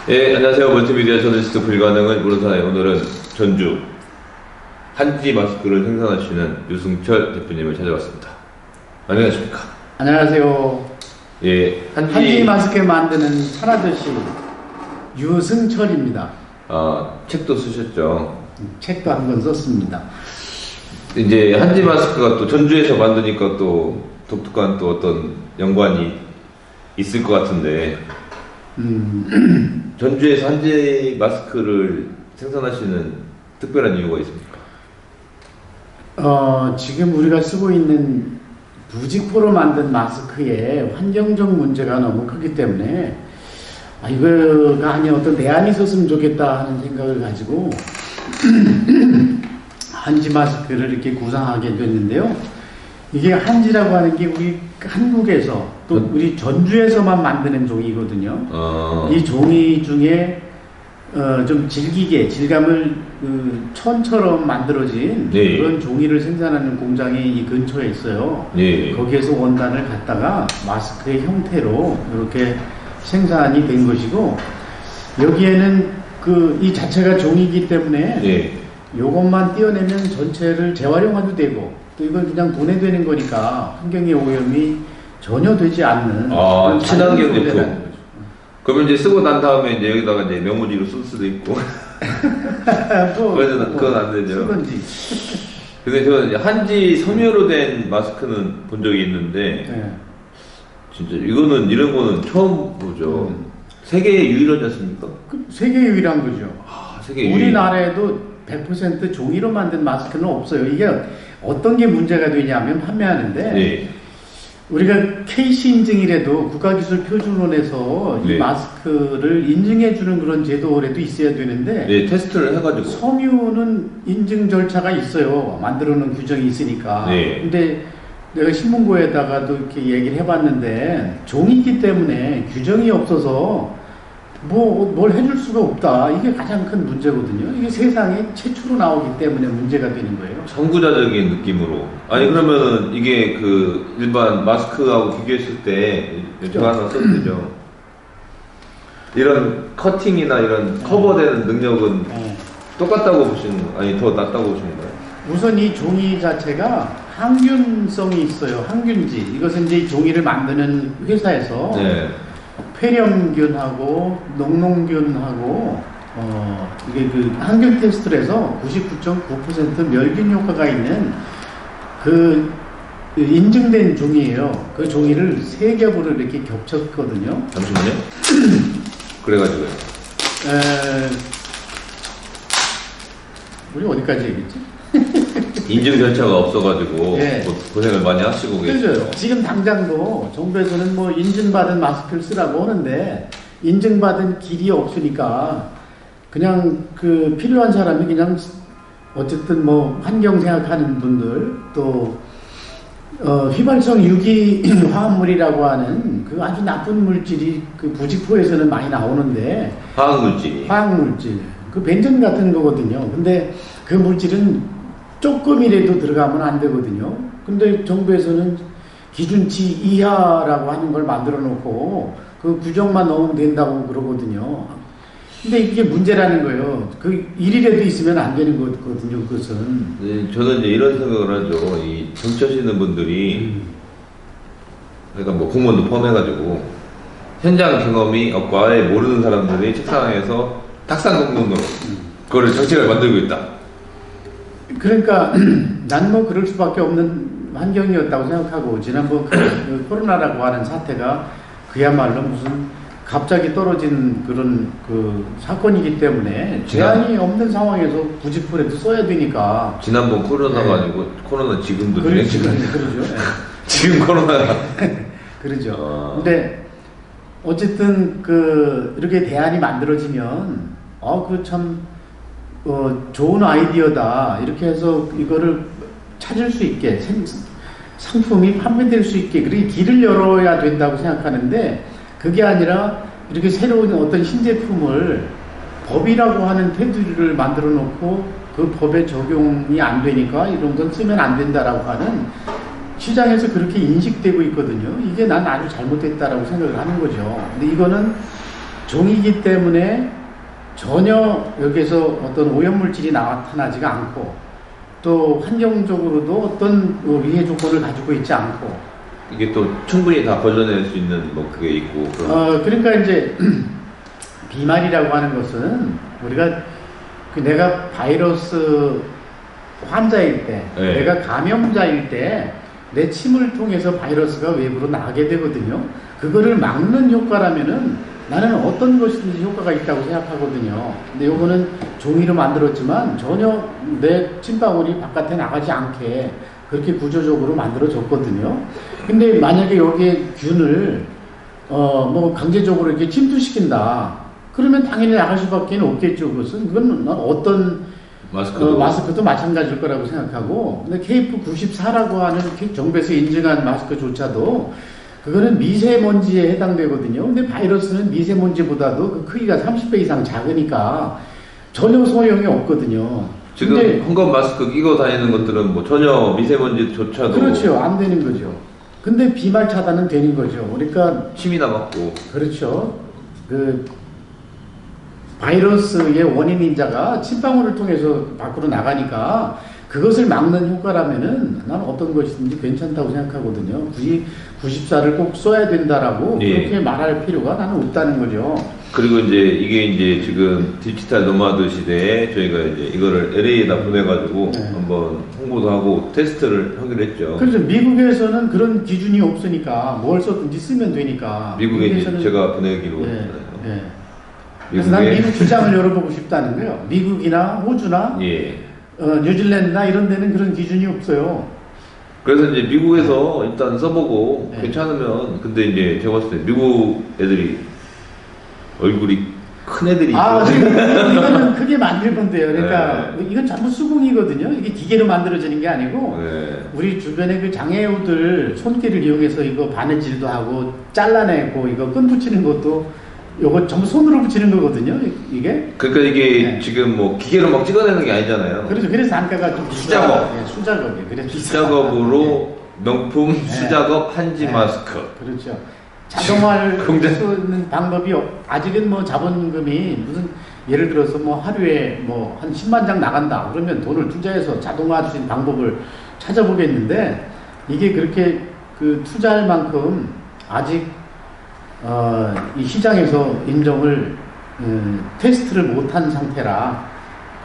예, 안녕하세요. 멀티미디어 저널리스트 불가능은 모르사나의 오늘은 전주 한지 마스크를 생산하시는 유승철 대표님을 찾아왔습니다. 안녕하십니까? 안녕하세요. 예, 한지 마스크 만드는 산아저씨 유승철입니다. 책도 쓰셨죠? 책도 한 권 썼습니다. 이제 한지 마스크가 또 전주에서 만드니까 또 독특한 또 어떤 연관이 있을 것 같은데 전주에서 한지 마스크를 생산하시는 특별한 이유가 있습니까? 지금 우리가 쓰고 있는 부직포로 만든 마스크에 환경적 문제가 너무 크기 때문에 이거가 아니 어떤 대안이 있었으면 좋겠다 하는 생각을 가지고 한지 마스크를 이렇게 구상하게 됐는데요. 이게 한지라고 하는 게 우리 한국에서 또 우리 전주에서만 만드는 종이거든요. 이 종이 중에 좀 질감을 천처럼 만들어진 네. 그런 종이를 생산하는 공장이 이 근처에 있어요. 네. 거기에서 원단을 갖다가 마스크의 형태로 이렇게 생산이 된 것이고, 여기에는 이 자체가 종이기 때문에 네. 요것만 떼어내면 전체를 재활용해도 되고, 또 이건 그냥 보내되는 거니까 환경의 오염이 전혀 되지 않는 친환경 제품. 그러면 이제 쓰고 난 다음에 이제 여기다가 이제 메모지로 쓸 수도 있고. 그건 안 되죠. 근데 저는 한지 섬유로 된 마스크는 본 적이 있는데, 네. 진짜 이런 거는 처음 보죠. 세계에 유일하지 않습니까? 세계 유일한 거죠. 세계 유일. 우리나라에도 100% 종이로 만든 마스크는 없어요. 이게 어떤 게 문제가 되냐면 판매하는데, 네. 우리가 KC 인증이라도 국가기술표준원에서 이 네. 마스크를 인증해주는 그런 제도라도 있어야 되는데, 네, 테스트를 해가지고. 섬유는 인증 절차가 있어요. 만들어놓은 규정이 있으니까. 네. 근데 내가 신문고에다가도 이렇게 얘기를 해봤는데, 종이기 때문에 규정이 없어서 뭘 해줄 수가 없다. 이게 가장 큰 문제거든요. 이게 세상에 최초로 나오기 때문에 문제가 되는 거예요. 선구자적인 느낌으로. 아니, 그러면은 이게 일반 마스크하고 비교했을 때, 제가 하나 써도 되죠. 이런 커팅이나 이런 커버되는 능력은 똑같다고 보시는 거예요? 아니, 더 낫다고 보시는 거예요? 우선 이 종이 자체가 항균성이 있어요. 항균지. 이것은 이제 이 종이를 만드는 회사에서 네. 폐렴균하고 농농균하고 이게 항균 테스트를 해서 99.9% 멸균 효과가 있는 인증된 종이에요. 그 종이를 3겹으로 이렇게 겹쳤거든요. 잠시만요. 그래가지고요. 우리 어디까지 얘기했지? 인증 절차가 없어가지고 네. 고생을 많이 하시고 계시죠. 그죠. 지금 당장도 정부에서는 인증받은 마스크를 쓰라고 하는데, 인증받은 길이 없으니까 그냥 필요한 사람이 그냥 어쨌든 환경 생각하는 분들, 또 휘발성 유기 화합물이라고 하는 아주 나쁜 물질이 부직포에서는 많이 나오는데, 화학물질 벤젠 같은 거거든요. 근데 그 물질은 조금이라도 들어가면 안 되거든요. 근데 정부에서는 기준치 이하라고 하는 걸 만들어 놓고 그 규정만 넣으면 된다고 그러거든요. 근데 이게 문제라는 거예요. 일이라도 있으면 안 되는 거거든요, 그것은. 네, 저는 이제 이런 생각을 하죠. 이 정치하시는 분들이, 그러니까 공무원도 포함해가지고, 현장 경험이 없고 아예 모르는 사람들이 책상에서 탁상 공론으로 그거를 정책을 만들고 있다. 그러니까 난 그럴 수밖에 없는 환경이었다고 생각하고, 지난번 코로나라고 하는 사태가 그야말로 무슨 갑자기 떨어진 그런 사건이기 때문에 제한이 없는 상황에서 부직포라도 써야 되니까. 지난번 코로나가 아니고 코로나 지금도 그렇죠. 지금 코로나가 그러죠. 근데 어쨌든 이렇게 대안이 만들어지면 참 좋은 아이디어다. 이렇게 해서 이거를 찾을 수 있게, 상품이 판매될 수 있게, 그렇게 길을 열어야 된다고 생각하는데, 그게 아니라 이렇게 새로운 어떤 신제품을 법이라고 하는 테두리를 만들어 놓고 그 법에 적용이 안 되니까 이런 건 쓰면 안 된다라고 하는 시장에서 그렇게 인식되고 있거든요. 이게 난 아주 잘못됐다라고 생각을 하는 거죠. 근데 이거는 종이기 때문에 전혀 여기서 어떤 오염물질이 나타나지가 않고 또 환경적으로도 어떤 위해 조건을 가지고 있지 않고 이게 또 충분히 다 걸러낼 수 있는 뭐 그게 있고 그러니까 이제 비말이라고 하는 것은 우리가 내가 바이러스 환자일 때, 네. 내가 감염자일 때 내 침을 통해서 바이러스가 외부로 나가게 되거든요. 그거를 막는 효과라면은 나는 어떤 것이든지 효과가 있다고 생각하거든요. 근데 요거는 종이로 만들었지만 전혀 내 침방울이 바깥에 나가지 않게 그렇게 구조적으로 만들어졌거든요. 근데 만약에 여기에 균을 뭐 강제적으로 이렇게 침투시킨다. 그러면 당연히 나갈 수밖에 없겠죠. 그건 어떤 마스크도 마찬가지일 거라고 생각하고, 근데 KF94라고 하는 정부에서 인증한 마스크조차도 그거는 미세먼지에 해당되거든요. 근데 바이러스는 미세먼지보다도 그 크기가 30배 이상 작으니까 전혀 소용이 없거든요. 지금 헝겊 마스크 끼고 다니는 것들은 뭐 전혀 미세먼지조차도 그렇죠. 안 되는 거죠. 근데 비말 차단은 되는 거죠. 그러니까 침이나 맞고 그렇죠. 그 바이러스의 원인 인자가 침방울을 통해서 밖으로 나가니까 그것을 막는 효과라면은 나는 어떤 것이든지 괜찮다고 생각하거든요. 굳이 94를 꼭 써야 된다라고 그렇게 말할 필요가 나는 없다는 거죠. 그리고 이제 이게 이제 지금 디지털 노마드 시대에 저희가 이제 이거를 LA에다 보내가지고 한번 홍보도 하고 테스트를 하기로 했죠. 그렇죠. 미국에서는 그런 기준이 없으니까 뭘 써든지 쓰면 되니까. 미국에 이제 제가 보내기로 했잖아요. 그래서 난 미국 시장을 열어보고 싶다는 거예요. 미국이나 호주나 뉴질랜드나 이런 데는 그런 기준이 없어요. 그래서 이제 미국에서 일단 써보고 괜찮으면, 근데 이제 제가 봤을 때 미국 애들이 얼굴이 큰 애들이 이거는 크게 만들 건데요. 그러니까 이건 전부 수공이거든요. 이게 기계로 만들어지는 게 아니고 우리 주변에 그 장애우들 손길을 이용해서 이거 바느질도 하고 잘라내고 이거 끈 붙이는 것도 요거 전부 손으로 붙이는 거거든요, 이게. 그러니까 이게 지금 뭐 기계로 막 찍어내는 게 아니잖아요. 그렇죠. 그래서 단가가 좀 수작업. 수작업이에요. 그래서 수작업으로 명품 수작업 한지 마스크. 그렇죠. 자동화를 쓰는 방법이 아직은 뭐 자본금이 무슨 예를 들어서 뭐 하루에 뭐 한 10만 장 나간다. 그러면 돈을 투자해서 자동화할 수 있는 방법을 찾아보겠는데 이게 그렇게 그 투자할 만큼 아직 이 시장에서 인정을 테스트를 못한 상태라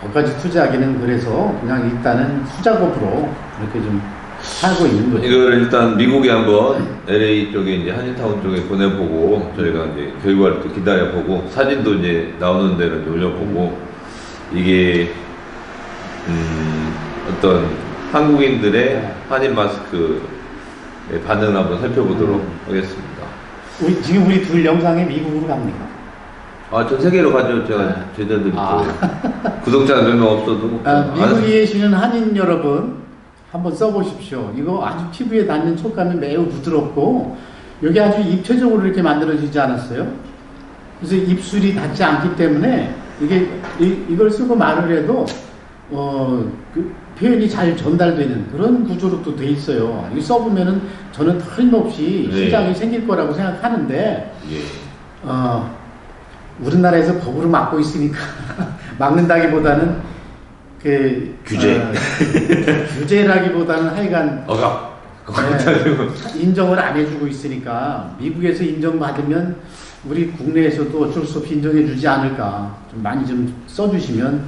거기까지 투자하기는 그래서 그냥 일단은 수작업으로 이렇게 좀 살고 있는 거죠. 이거를 일단 미국에 한번 LA 쪽에 이제 한인타운 쪽에 보내보고 저희가 이제 결과를 또 기다려보고 사진도 이제 나오는 데를 이제 올려보고 이게 어떤 한국인들의 한인 마스크의 반응을 한번 살펴보도록 하겠습니다. 지금 우리 둘 영상에 미국으로 갑니까? 전 세계로 가죠. 제가 제자들이 구독자가 몇 명 없어도. 미국에 계시는 한인 여러분 한번 써보십시오. 이거 아주 피부에 닿는 촉감이 매우 부드럽고 여기 아주 입체적으로 이렇게 만들어지지 않았어요? 그래서 입술이 닿지 않기 때문에 이걸 쓰고 말을 해도 그 표현이 잘 전달되는 그런 구조로 또 돼 있어요. 이 써보면은 저는 틀림없이 시장이 생길 거라고 생각하는데 우리나라에서 법으로 막고 있으니까 막는다기보다는 그 규제라기보다는 하여간 인정을 안 해주고 있으니까 미국에서 인정받으면 우리 국내에서도 어쩔 수 없이 인정해 주지 않을까. 좀 많이 좀 써주시면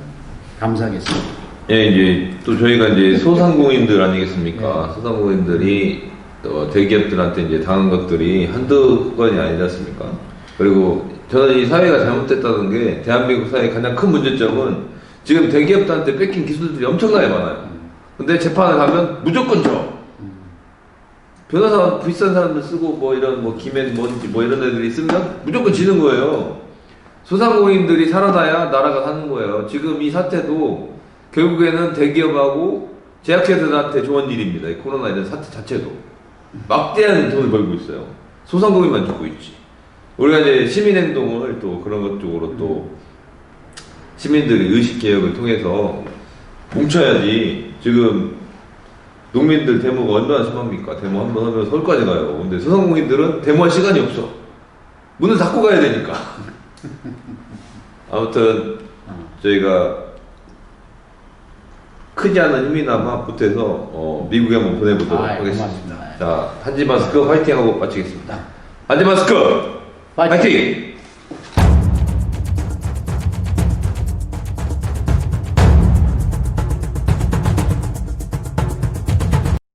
감사하겠습니다. 이제 또 저희가 이제 소상공인들 아니겠습니까? 소상공인들이 대기업들한테 이제 당한 것들이 한두 건이 아니지 않습니까? 그리고 저는 이 사회가 잘못됐다는 게 대한민국 사회의 가장 큰 문제점은 지금 대기업들한테 뺏긴 기술들이 엄청나게 많아요. 근데 재판을 가면 무조건 져. 변호사 비싼 사람들 쓰고 뭐 이런 뭐 김앤 뭔지 뭐 이런 애들이 쓰면 무조건 지는 거예요. 소상공인들이 살아나야 나라가 사는 거예요. 지금 이 사태도 결국에는 대기업하고 제약회사들한테 좋은 일입니다. 이 코로나 이런 사태 자체도 막대한 돈을 벌고 있어요. 소상공인만 죽고 있지. 우리가 이제 시민행동을 또 그런 것 쪽으로 또 시민들의 의식개혁을 통해서 뭉쳐야지. 지금 농민들 데모가 얼마나 심합니까? 데모 한 번 하면 서울까지 가요. 근데 소상공인들은 데모할 시간이 없어. 문을 닫고 가야 되니까. 아무튼 저희가 크지 않은 힘이나마 보태서 미국에 한번 보내보도록 하겠습니다. 고맙습니다. 자, 한지 마스크 화이팅하고 마치겠습니다. 한지 마스크 파이팅! 화이팅!